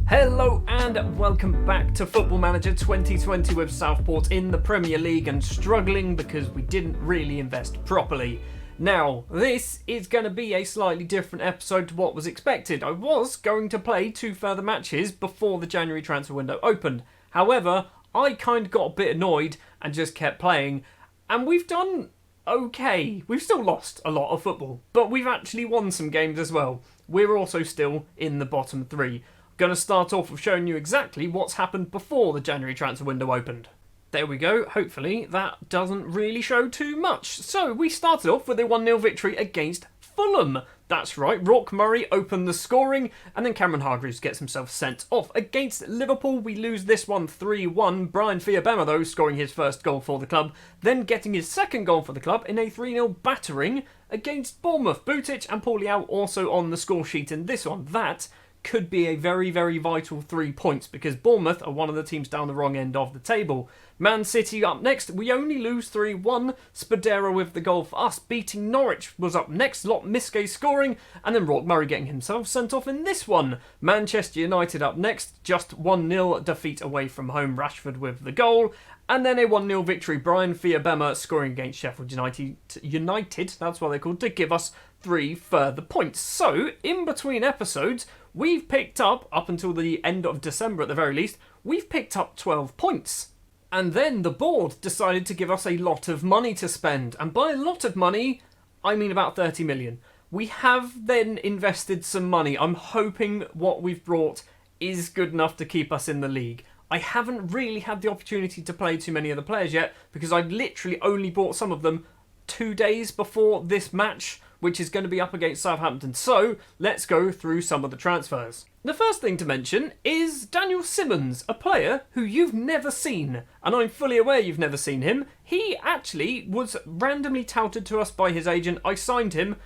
Hello and welcome back to Football Manager 2020 with Southport in the Premier League and struggling because we didn't really invest properly. Now, this is going to be a slightly different episode to what was expected. I was going to play 2 further matches before the January transfer window opened. However, I kind of got a bit annoyed and just kept playing, and we've done okay. We've still lost a lot of football, but we've actually won some games as well. We're also still in the bottom 3. Going to start off with showing you exactly what's happened before the January transfer window opened. There we go. Hopefully that doesn't really show too much. So we started off with a 1-0 victory against Fulham. That's right, Rock Murray opened the scoring and then Cameron Hargreaves gets himself sent off. Against Liverpool, we lose this one 3-1. Brian Fiabema, though, scoring his first goal for the club, then getting his second goal for the club in a 3-0 battering against Bournemouth. Butic and Pauliao also on the score sheet in this one. That could be a very, very vital 3 points because Bournemouth are one of the teams down the wrong end of the table. Man City up next. We only lose 3-1. Spadera with the goal for us. Beating Norwich was up next. Lot Miske scoring. And then Rock Murray getting himself sent off in this one. Manchester United up next. Just 1-0 defeat away from home. Rashford with the goal. And then a 1-0 victory. Brian Fiabema scoring against Sheffield United, that's what they're called, to give us 3 further points. So, in between episodes, we've picked up until the end of December at the very least, we've picked up 12 points. And then the board decided to give us a lot of money to spend. And by a lot of money, I mean about 30 million. We have then invested some money. I'm hoping what we've brought is good enough to keep us in the league. I haven't really had the opportunity to play too many of the players yet because I've literally only bought some of them 2 days before this match, which is going to be up against Southampton. So let's go through some of the transfers. The first thing to mention is Daniel Simmons, a player who you've never seen, and I'm fully aware you've never seen him. He actually was randomly touted to us by his agent. I signed him,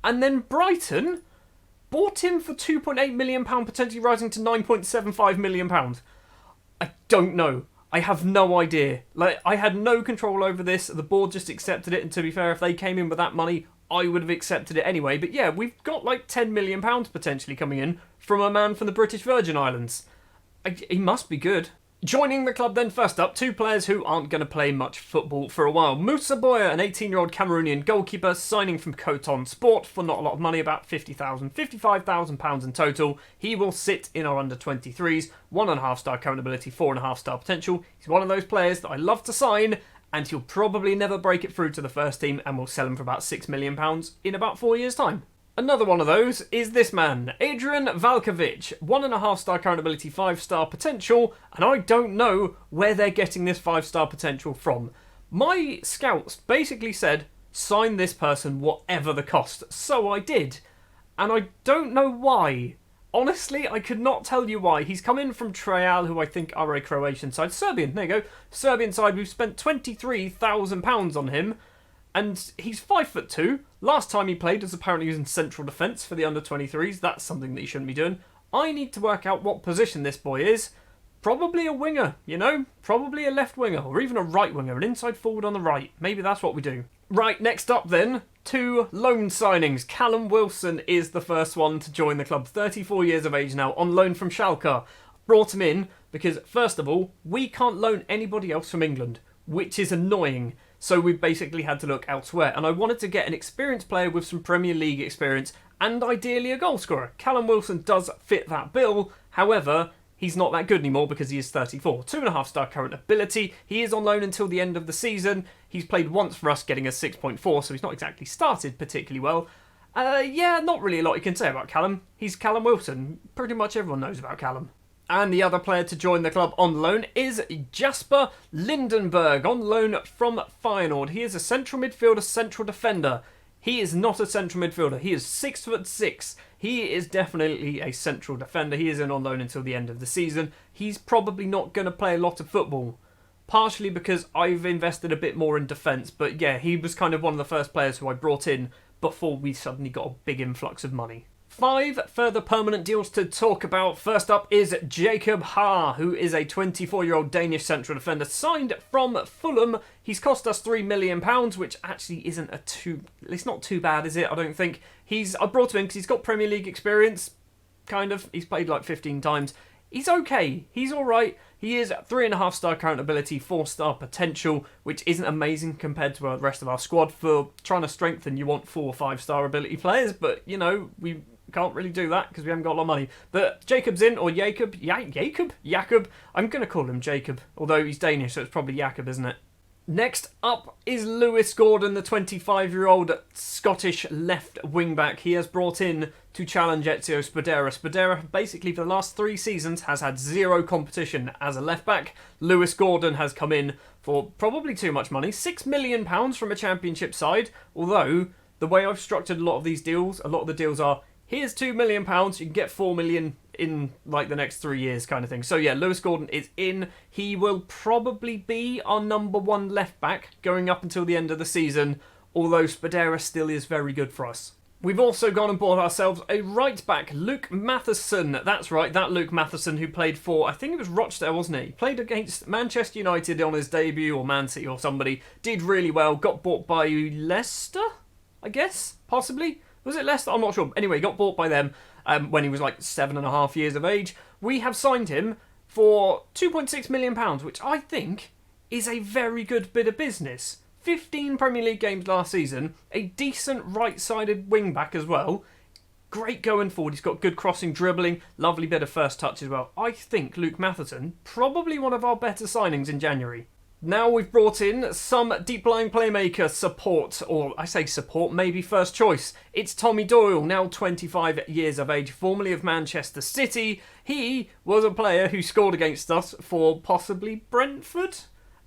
and then Brighton bought him for £2.8 million, potentially rising to £9.75 million. I don't know. I have no idea. I had no control over this. The board just accepted it, and to be fair, if they came in with that money, I would have accepted it anyway. But yeah, we've got like £10 million potentially coming in from a man from the British Virgin Islands. He must be good. Joining the club then, first up, 2 players who aren't going to play much football for a while. Moussa Boya, an 18-year-old Cameroonian goalkeeper, signing from Coton Sport for not a lot of money, about £55,000 in total. He will sit in our under-23s, 1.5-star current ability, 4.5-star potential. He's one of those players that I love to sign, and he'll probably never break it through to the first team, and we'll sell him for about £6 million in about 4 years' time. Another one of those is this man, Adrian Valkovic, 1.5-star current ability, 5-star potential, and I don't know where they're getting this 5-star potential from. My scouts basically said, sign this person whatever the cost, so I did, and I don't know why. Honestly, I could not tell you why. He's come in from Trial, who I think are a Croatian side. Serbian, there you go. Serbian side, we've spent £23,000 on him. And he's 5'2". Last time he played was apparently in central defence for the under-23s. That's something that he shouldn't be doing. I need to work out what position this boy is. Probably a winger, you know? Probably a left winger, or even a right winger, an inside forward on the right. Maybe that's what we do. Right, next up then, 2 loan signings. Callum Wilson is the first one to join the club. 34 years of age now, on loan from Schalke. Brought him in because, first of all, we can't loan anybody else from England, which is annoying. So we've basically had to look elsewhere. And I wanted to get an experienced player with some Premier League experience and ideally a goal scorer. Callum Wilson does fit that bill. However, he's not that good anymore because he is 34. 2.5-star current ability. He is on loan until the end of the season. He's played once for us, getting a 6.4, so he's not exactly started particularly well. Yeah, not really a lot you can say about Callum. He's Callum Wilson. Pretty much everyone knows about Callum. And the other player to join the club on loan is Jasper Lindenberg, on loan from Feyenoord. He is a central midfielder, central defender. He is not a central midfielder. He is 6'6". He is definitely a central defender. He is in on loan until the end of the season. He's probably not going to play a lot of football. Partially because I've invested a bit more in defence. But yeah, he was kind of one of the first players who I brought in before we suddenly got a big influx of money. 5 further permanent deals to talk about. First up is Jacob Haar, who is a 24-year-old Danish central defender signed from Fulham. He's cost us £3 million, which actually isn't it's not too bad, is it? I don't think. I brought him in because he's got Premier League experience, kind of. He's played like 15 times. He's okay. He's all right. He is 3.5-star current ability, 4-star potential, which isn't amazing compared to the rest of our squad. For trying to strengthen, you want 4 or 5-star ability players, but, you know, we can't really do that because we haven't got a lot of money. But Jacob's in, or Jacob. I'm going to call him Jacob, although he's Danish, so it's probably Jacob, isn't it? Next up is Lewis Gordon, the 25-year-old Scottish left wing-back. He has brought in to challenge Ezio Spadera. Spadera, basically, for the last 3 seasons, has had 0 competition as a left-back. Lewis Gordon has come in for probably too much money, £6 million from a championship side, although the way I've structured a lot of these deals, a lot of the deals are, here's £2 million, you can get £4 million in like the next 3 years kind of thing. So yeah, Lewis Gordon is in. He will probably be our number 1 left back going up until the end of the season, although Spadera still is very good for us. We've also gone and bought ourselves a right back, Luke Matheson. That's right, that Luke Matheson who played for, I think it was Rochdale, wasn't he? He played against Manchester United on his debut, or Man City or somebody. Did really well, got bought by Leicester, I guess, possibly. Was it Leicester? I'm not sure. Anyway, got bought by them when he was like 7.5 years of age. We have signed him for £2.6 million, which I think is a very good bit of business. 15 Premier League games last season, a decent right-sided wing-back as well. Great going forward. He's got good crossing, dribbling, lovely bit of first touch as well. I think Luke Matheson, probably one of our better signings in January. Now we've brought in some deep-lying playmaker support, or I say support, maybe first choice. It's Tommy Doyle, now 25 years of age, formerly of Manchester City. He was a player who scored against us for possibly Brentford.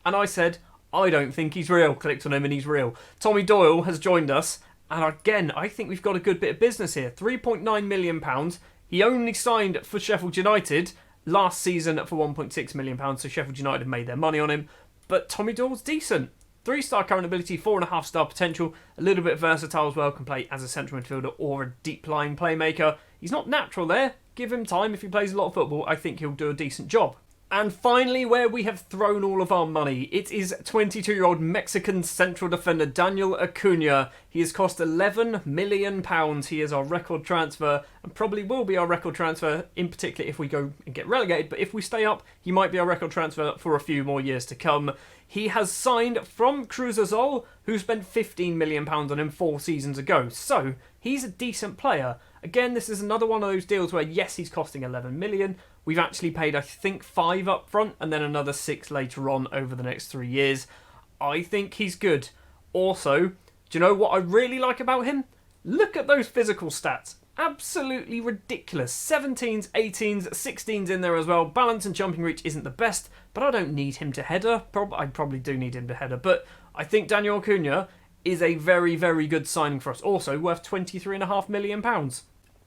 And I said, I don't think he's real. Clicked on him and he's real. Tommy Doyle has joined us. And again, I think we've got a good bit of business here. £3.9 million. He only signed for Sheffield United last season for £1.6 million. So Sheffield United have made their money on him. But Tommy Doyle's decent. 3-star current ability, 4.5-star potential, a little bit versatile as well, can play as a central midfielder or a deep-lying playmaker. He's not natural there. Give him time. If he plays a lot of football, I think he'll do a decent job. And finally, where we have thrown all of our money, it is 22-year-old Mexican central defender Daniel Acuna. He has cost £11 million. He is our record transfer, and probably will be our record transfer, in particular if we go and get relegated. But if we stay up, he might be our record transfer for a few more years to come. He has signed from Cruz Azul, who spent £15 million on him 4 seasons ago. So, he's a decent player. Again, this is another one of those deals where, yes, he's costing £11 million. We've actually paid, I think, 5 up front and then another 6 later on over the next 3 years. I think he's good. Also, do you know what I really like about him? Look at those physical stats. Absolutely ridiculous. 17s, 18s, 16s in there as well. Balance and jumping reach isn't the best, but I don't need him to header. I probably do need him to header, but I think Daniel Acuna is a very, very good signing for us. Also worth £23.5 million.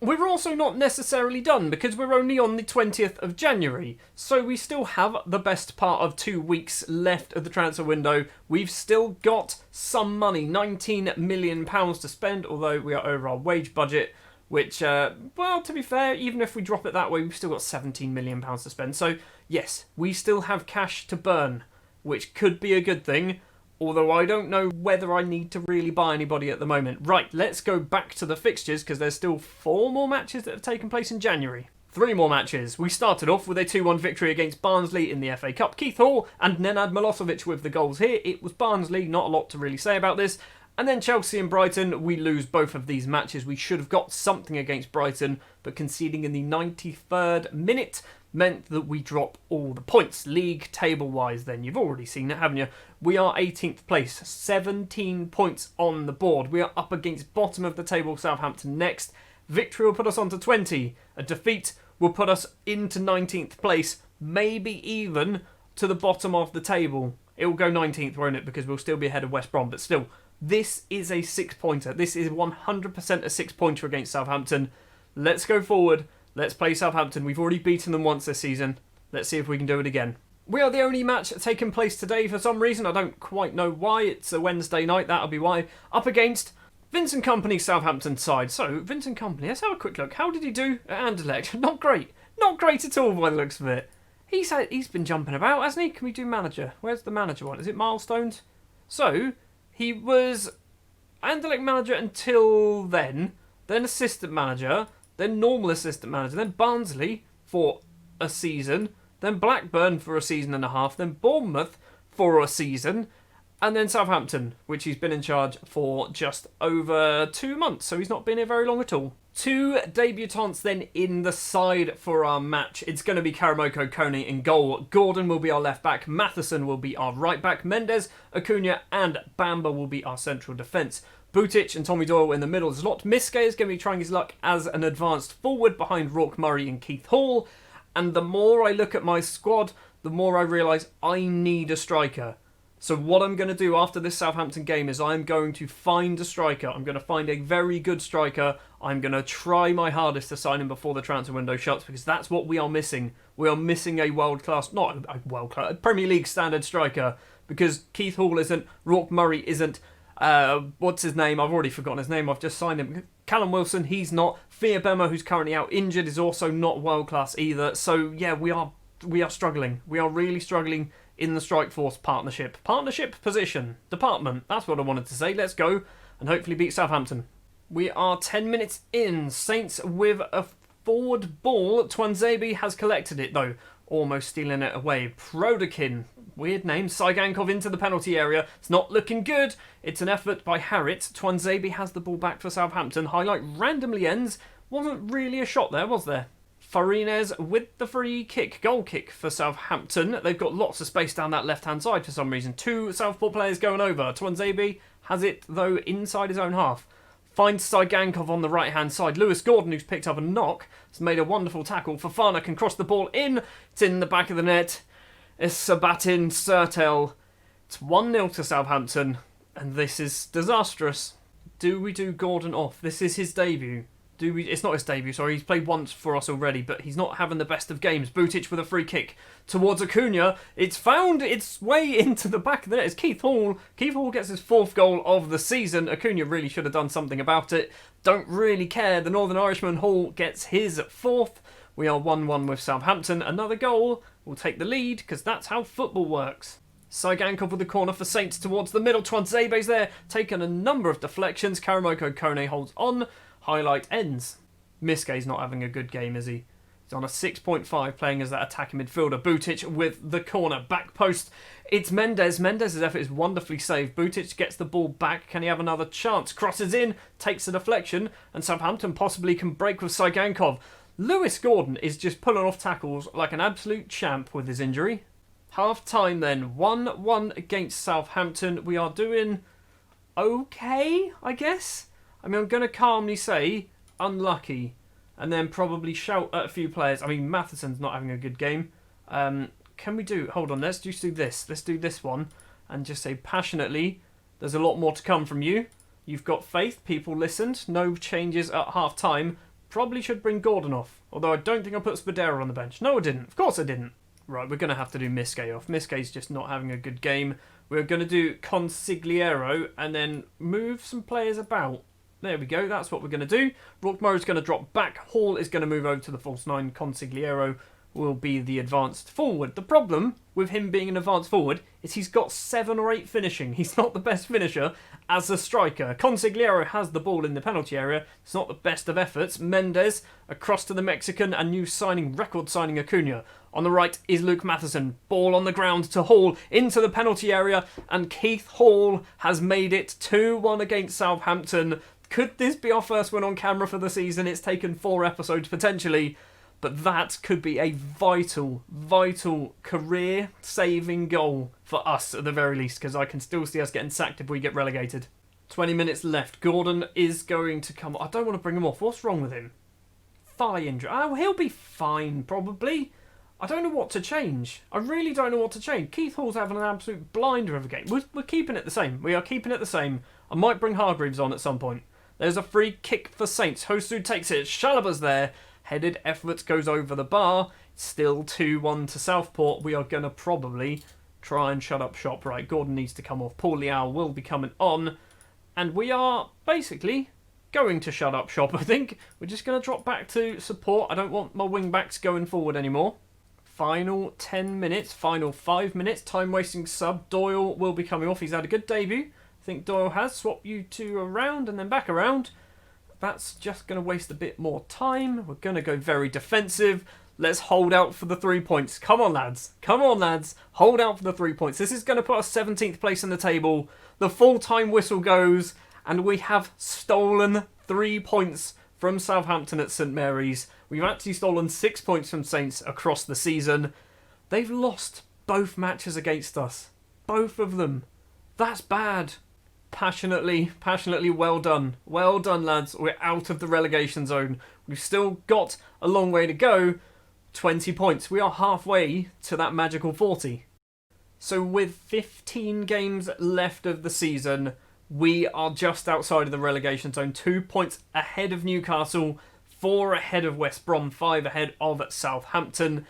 We're also not necessarily done because we're only on the 20th of January, so we still have the best part of 2 weeks left of the transfer window. We've still got some money, £19 million to spend, although we are over our wage budget, which, well, to be fair, even if we drop it that way, we've still got £17 million to spend. So, yes, we still have cash to burn, which could be a good thing. Although I don't know whether I need to really buy anybody at the moment. Right, let's go back to the fixtures because there's still 4 more matches that have taken place in January. 3 more matches. We started off with a 2-1 victory against Barnsley in the FA Cup. Keith Hall and Nenad Milosevic with the goals here. It was Barnsley, not a lot to really say about this. And then Chelsea and Brighton, we lose both of these matches. We should have got something against Brighton, but conceding in the 93rd minute meant that we drop all the points. League table-wise then, you've already seen it, haven't you? We are 18th place, 17 points on the board. We are up against bottom of the table Southampton next. Victory will put us on to 20. A defeat will put us into 19th place, maybe even to the bottom of the table. It will go 19th, won't it? Because we'll still be ahead of West Brom, but still, this is a 6-pointer. This is 100% a 6-pointer against Southampton. Let's go forward. Let's play Southampton. We've already beaten them once this season. Let's see if we can do it again. We are the only match taking place today for some reason. I don't quite know why. It's a Wednesday night, that'll be why. Up against Vincent Kompany's Southampton side. So, Vincent Kompany, let's have a quick look. How did he do at Anderlecht? Not great. Not great at all by the looks of it. He's been jumping about, hasn't he? Can we do manager? Where's the manager one? Is it milestones? So, he was Anderlecht manager until then assistant manager, then normal assistant manager, then Barnsley for a season, then Blackburn for a season and a half, then Bournemouth for a season, and then Southampton, which he's been in charge for just over 2 months, so he's not been here very long at all. 2 debutants then in the side for our match. It's going to be Karamoko Kone in goal. Gordon will be our left back. Matheson will be our right back. Mendes, Acuna and Bamba will be our central defence. Butic and Tommy Doyle in the middle slot. Miske is going to be trying his luck as an advanced forward behind Rourke Murray and Keith Hall. And the more I look at my squad, the more I realise I need a striker. So what I'm going to do after this Southampton game is I'm going to find a striker. I'm going to find a very good striker. I'm going to try my hardest to sign him before the transfer window shuts, because that's what we are missing. We are missing a world-class, not a world-class, Premier League standard striker, because Keith Hall isn't, Rourke Murray isn't, what's his name? I've already forgotten his name. I've just signed him. Callum Wilson, he's not. Fia Bema, who's currently out injured, is also not world-class either. So, yeah, we are struggling. We are really struggling in the Strike Force partnership. Partnership position. Department. That's what I wanted to say. Let's go and hopefully beat Southampton. We are 10 minutes in. Saints with a forward ball. Twanzebe has collected it though. Almost stealing it away. Prodakin. Weird name. Saigankov into the penalty area. It's not looking good. It's an effort by Harrit. Twanzebe has the ball back for Southampton. Highlight randomly ends. Wasn't really a shot there, was there? Farines with the free kick, goal kick for Southampton. They've got lots of space down that left-hand side for some reason. 2 Southport players going over. Twanzebe has it, though, inside his own half. Finds Saigankov on the right-hand side. Lewis Gordon, who's picked up a knock, has made a wonderful tackle. Fofana can cross the ball in. It's in the back of the net. It's Sabatin Sertel. It's 1-0 to Southampton, and this is disastrous. Do we do Gordon off? This is his debut. It's not his debut, sorry. He's played once for us already, but he's not having the best of games. Butic with a free kick towards Acuna. It's found its way into the back of the net. It's Keith Hall. Keith Hall gets his 4th goal of the season. Acuna really should have done something about it. Don't really care. The Northern Irishman Hall gets his 4th. We are 1-1 with Southampton. Another goal will take the lead, because that's how football works. Saigankov with the corner for Saints towards the middle. Twanzebe's there, taken a number of deflections. Karamoko Kone holds on. Highlight ends. Miske's not having a good game, is he? He's on a 6.5, playing as that attacking midfielder. Butic with the corner, back post. It's Mendes. Mendes' effort is wonderfully saved. Butic gets the ball back. Can he have another chance? Crosses in, takes a deflection, and Southampton possibly can break with Saigankov. Lewis Gordon is just pulling off tackles like an absolute champ with his injury. Half time then, 1-1 against Southampton. We are doing okay, I guess. I mean, I'm going to calmly say unlucky, and then probably shout at a few players. I mean, Matheson's not having a good game. Can we do... Hold on, let's just do this. Let's do this one and just say passionately, there's a lot more to come from you. You've got faith. People listened. No changes at half-time. Probably should bring Gordon off. Although I don't think I put Spadera on the bench. No, I didn't. Of course I didn't. Right, we're going to have to do Miske off. Miske's just not having a good game. We're going to do Consigliero and then move some players about. There we go, that's what we're going to do. Rourke Murray's going to drop back. Hall is going to move over to the false 9. Consigliero will be the advanced forward. The problem with him being an advanced forward is he's got 7 or 8 finishing. He's not the best finisher as a striker. Consigliero has the ball in the penalty area. It's not the best of efforts. Mendes across to the Mexican and new signing, record signing Acuna. On the right is Luke Matheson. Ball on the ground to Hall into the penalty area, and Keith Hall has made it 2-1 against Southampton. Could this be our first win on camera for the season? It's taken 4 episodes potentially, but that could be a vital, vital career-saving goal for us at the very least, because I can still see us getting sacked if we get relegated. 20 minutes left. Gordon is going to come... I don't want to bring him off. What's wrong with him? Thigh injury. Oh, he'll be fine, probably. I don't know what to change. I really don't know what to change. Keith Hall's having an absolute blinder of a game. We're keeping it the same. We are keeping it the same. I might bring Hargreaves on at some point. There's a free kick for Saints. Hosu takes it. Shalaba's there. Headed effort goes over the bar. Still 2-1 to Southport. We are going to probably try and shut up shop. Right, Gordon needs to come off. Paul Liao will be coming on. And we are basically going to shut up shop, I think. We're just going to drop back to support. I don't want my wing-backs going forward anymore. Final 10 minutes. Final 5 minutes. Time-wasting sub. Doyle will be coming off. He's had a good debut. I think Doyle has. Swap you two around and then back around. That's just going to waste a bit more time. We're going to go very defensive. Let's hold out for the 3 points. Come on, lads. Come on, lads. Hold out for the 3 points. This is going to put us 17th place in the table. The full-time whistle goes, and we have stolen 3 points from Southampton at St Mary's. We've actually stolen 6 points from Saints across the season. They've lost both matches against us. Both of them. That's bad. Passionately well done. Well done, lads. We're out of the relegation zone. We've still got a long way to go. 20 points. We are halfway to that magical 40. So with 15 games left of the season, we are just outside of the relegation zone. 2 points ahead of Newcastle, 4 ahead of West Brom, 5 ahead of Southampton.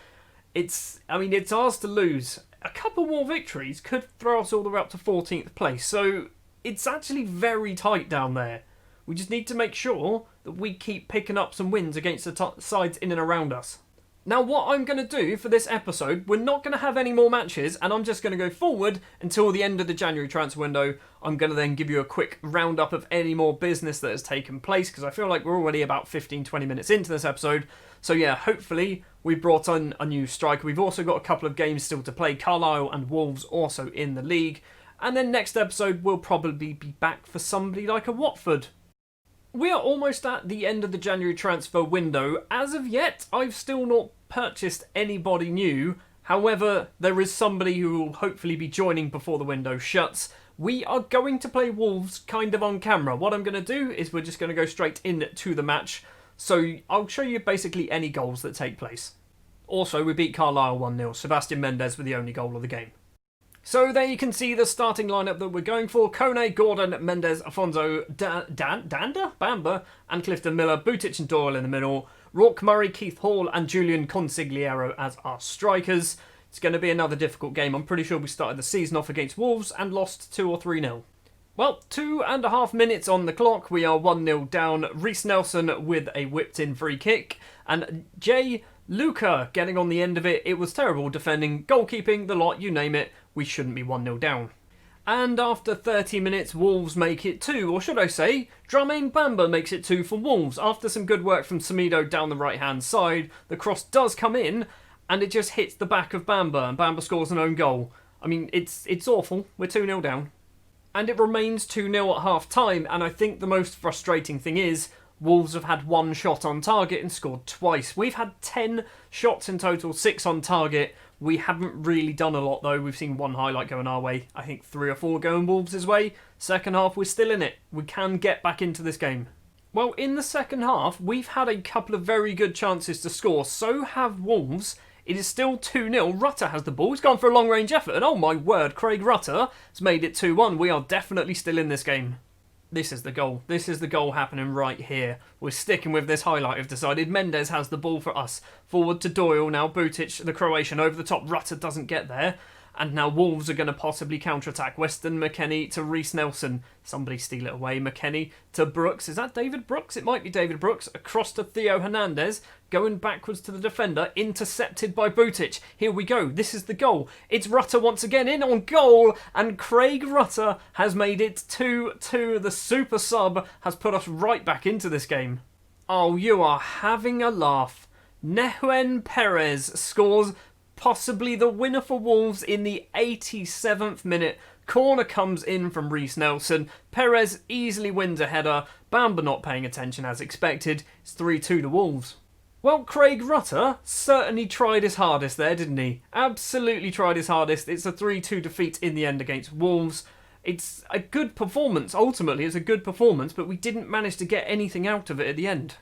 It's ours to lose. A couple more victories could throw us all the way up to 14th place. So it's actually very tight down there. We just need to make sure that we keep picking up some wins against the sides in and around us. Now, what I'm going to do for this episode, we're not going to have any more matches, and I'm just going to go forward until the end of the January transfer window. I'm going to then give you a quick roundup of any more business that has taken place, because I feel like we're already about 15-20 minutes into this episode. So yeah, hopefully we brought on a new striker. We've also got a couple of games still to play. Carlisle and Wolves also in the league. And then next episode, we'll probably be back for somebody like a Watford. We are almost at the end of the January transfer window. As of yet, I've still not purchased anybody new. However, there is somebody who will hopefully be joining before the window shuts. We are going to play Wolves kind of on camera. What I'm going to do is we're just going to go straight into the match. So I'll show you basically any goals that take place. Also, we beat Carlisle 1-0. Sebastian Mendes with the only goal of the game. So there you can see the starting lineup that we're going for. Kone, Gordon, Mendes, Afonso, Danda, Bamba, and Clifton Miller, Butic and Doyle in the middle, Rourke Murray, Keith Hall and Julian Consigliere as our strikers. It's going to be another difficult game. I'm pretty sure we started the season off against Wolves and lost 2 or 3-0. Well, 2.5 minutes on the clock. We are 1-0 down. Reece Nelson with a whipped-in free kick. And Jay Luca getting on the end of it. It was terrible defending, goalkeeping, the lot, you name it. We shouldn't be 1-0 down. And after 30 minutes, Wolves make it 2, or should I say, Dramain Bamba makes it 2 for Wolves. After some good work from Semedo down the right-hand side, the cross does come in, and it just hits the back of Bamba, and Bamba scores an own goal. I mean, it's awful. We're 2-0 down. And it remains 2-0 at half-time, and I think the most frustrating thing is Wolves have had 1 shot on target and scored twice. We've had 10 shots in total, 6 on target. We haven't really done a lot though. We've seen 1 highlight going our way. I think 3 or 4 going Wolves' way. Second half, we're still in it. We can get back into this game. Well, in the second half, we've had a couple of very good chances to score. So have Wolves. It is still 2-0. Rutter has the ball. He's gone for a long-range effort. And oh my word, Craig Rutter has made it 2-1. We are definitely still in this game. This is the goal. This is the goal happening right here. We're sticking with this highlight, I've decided. Mendes has the ball for us. Forward to Doyle now. Butic, the Croatian, over the top. Rutter doesn't get there. And now Wolves are going to possibly counter-attack. Weston McKennie to Reece Nelson. Somebody steal it away. McKennie to Brooks. Is that David Brooks? It might be David Brooks. Across to Theo Hernandez. Going backwards to the defender. Intercepted by Butic. Here we go. This is the goal. It's Rutter once again in on goal. And Craig Rutter has made it 2-2. The super sub has put us right back into this game. Oh, you are having a laugh. Nehuen Perez scores possibly the winner for Wolves in the 87th minute. Corner comes in from Reece Nelson. Perez easily wins a header. Bamba not paying attention as expected. It's 3-2 to Wolves. Well, Craig Rutter certainly tried his hardest there, didn't he? Absolutely tried his hardest. It's a 3-2 defeat in the end against Wolves. It's a good performance. Ultimately, it's a good performance, but we didn't manage to get anything out of it at the end.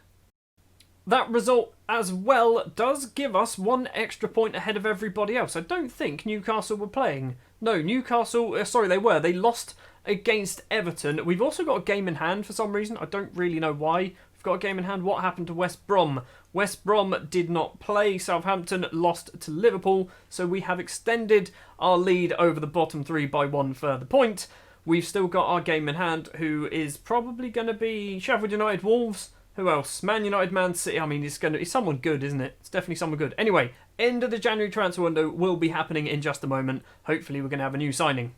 That result as well does give us 1 extra point ahead of everybody else. I don't think Newcastle were playing. No, Newcastle, sorry, they were. They lost against Everton. We've also got a game in hand for some reason. I don't really know why. We've got a game in hand. What happened to West Brom? West Brom did not play. Southampton lost to Liverpool. So we have extended our lead over the bottom 3 by 1 further point. We've still got our game in hand, who is probably going to be Sheffield United, Wolves. Who else? Man United, Man City. I mean, it's someone good, isn't it? It's definitely someone good. Anyway, end of the January transfer window will be happening in just a moment. Hopefully we're going to have a new signing.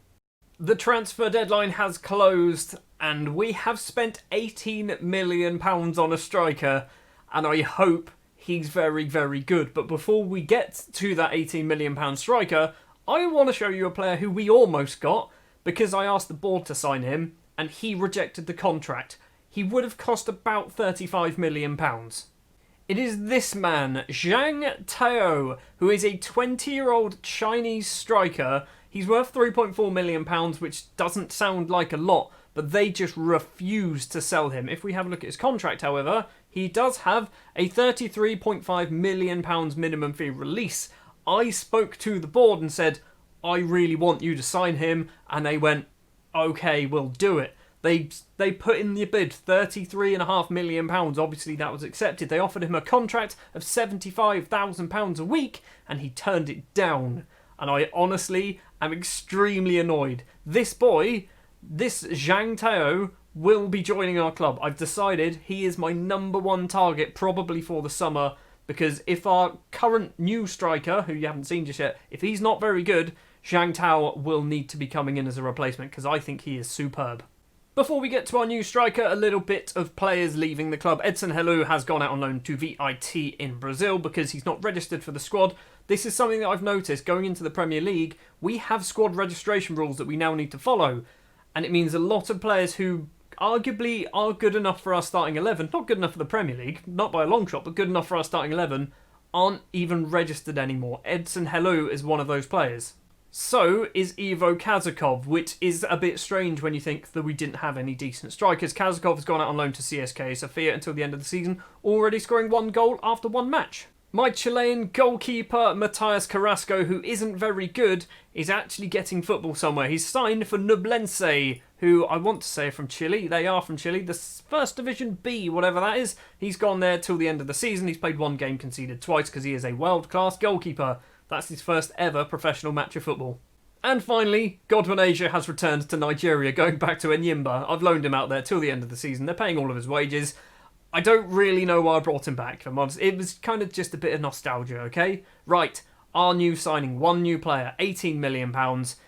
The transfer deadline has closed and we have spent £18 million on a striker, and I hope he's very, very good. But before we get to that £18 million striker, I want to show you a player who we almost got because I asked the board to sign him and he rejected the contract. He would have cost about £35 million. It is this man, Zhang Tao, who is a 20-year-old Chinese striker. He's worth £3.4 million, which doesn't sound like a lot, but they just refuse to sell him. If we have a look at his contract, however, he does have a £33.5 million minimum fee release. I spoke to the board and said, I really want you to sign him, and they went, okay, we'll do it. They put in the bid £33.5 million. Obviously, that was accepted. They offered him a contract of £75,000 a week, and he turned it down. And I honestly am extremely annoyed. This boy, this Zhang Tao, will be joining our club. I've decided he is my number one target, probably for the summer, because if our current new striker, who you haven't seen just yet, if he's not very good, Zhang Tao will need to be coming in as a replacement, because I think he is superb. Before we get to our new striker, a little bit of players leaving the club. Edson Helu has gone out on loan to VIT in Brazil because he's not registered for the squad. This is something that I've noticed going into the Premier League. We have squad registration rules that we now need to follow, and it means a lot of players who arguably are good enough for our starting 11, not good enough for the Premier League, not by a long shot, but good enough for our starting 11, aren't even registered anymore. Edson Helu is one of those players. So is Ivo Kazakov, which is a bit strange when you think that we didn't have any decent strikers. Kazakov has gone out on loan to CSKA Sofia until the end of the season, already scoring 1 goal after 1 match. My Chilean goalkeeper, Matias Carrasco, who isn't very good, is actually getting football somewhere. He's signed for Nublense, who I want to say are from Chile. They are from Chile. The First Division B, whatever that is. He's gone there till the end of the season. He's played 1 game, conceded twice because he is a world-class goalkeeper. That's his first ever professional match of football. And finally, Godwin Asia has returned to Nigeria, going back to Enyimba. I've loaned him out there till the end of the season. They're paying all of his wages. I don't really know why I brought him back, if I'm honest. It was kind of just a bit of nostalgia, okay? Right, our new signing, 1 new player, £18 million.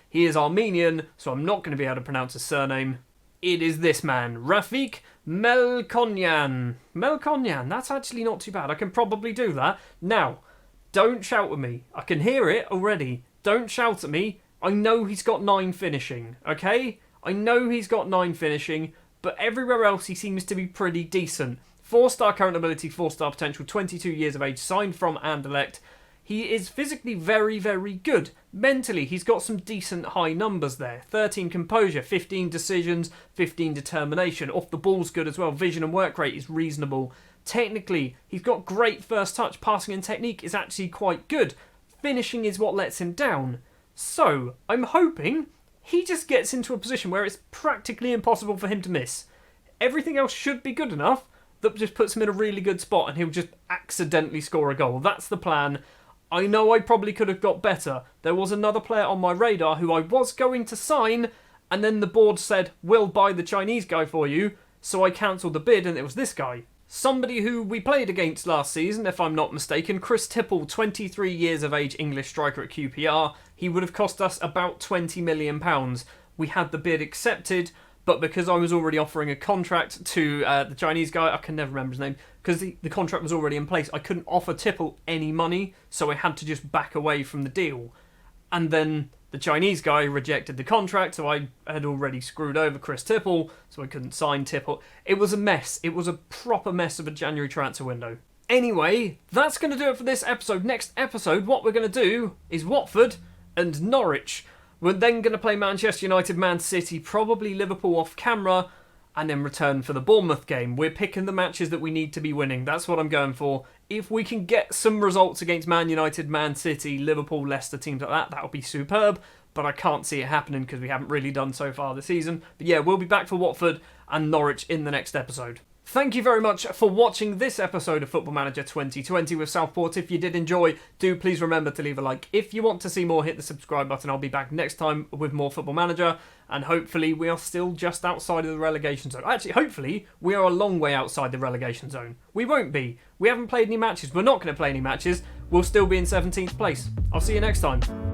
He is Armenian, so I'm not going to be able to pronounce his surname. It is this man, Rafik Melkonyan. Melkonyan, that's actually not too bad. I can probably do that. Now, don't shout at me. I can hear it already. Don't shout at me. I know he's got 9 finishing, okay? I know he's got 9 finishing, but everywhere else he seems to be pretty decent. 4-star current ability, 4-star potential, 22 years of age, signed from Anderlecht. He is physically very, very good. Mentally, he's got some decent high numbers there. 13 composure, 15 decisions, 15 determination. Off the ball's good as well. Vision and work rate is reasonable. Technically, he's got great first touch. Passing and technique is actually quite good. Finishing is what lets him down. So, I'm hoping he just gets into a position where it's practically impossible for him to miss. Everything else should be good enough that just puts him in a really good spot and he'll just accidentally score a goal. That's the plan. I know I probably could have got better. There was another player on my radar who I was going to sign, and then the board said, we'll buy the Chinese guy for you, so I cancelled the bid and it was this guy. Somebody who we played against last season, if I'm not mistaken, Chris Tipple, 23 years of age, English striker at QPR. He would have cost us about £20 million. We had the bid accepted, but because I was already offering a contract to the Chinese guy, I can never remember his name, because the contract was already in place, I couldn't offer Tipple any money, so I had to just back away from the deal. And then the Chinese guy rejected the contract, so I had already screwed over Chris Tipple, so I couldn't sign Tipple. It was a mess. It was a proper mess of a January transfer window. Anyway, that's going to do it for this episode. Next episode, what we're going to do is Watford and Norwich. We're then going to play Manchester United, Man City, probably Liverpool off camera, and then return for the Bournemouth game. We're picking the matches that we need to be winning. That's what I'm going for. If we can get some results against Man United, Man City, Liverpool, Leicester, teams like that, that would be superb. But I can't see it happening because we haven't really done so far this season. But yeah, we'll be back for Watford and Norwich in the next episode. Thank you very much for watching this episode of Football Manager 2020 with Southport. If you did enjoy, do please remember to leave a like. If you want to see more, hit the subscribe button. I'll be back next time with more Football Manager. And hopefully we are still just outside of the relegation zone. Actually, hopefully we are a long way outside the relegation zone. We won't be. We haven't played any matches. We're not going to play any matches. We'll still be in 17th place. I'll see you next time.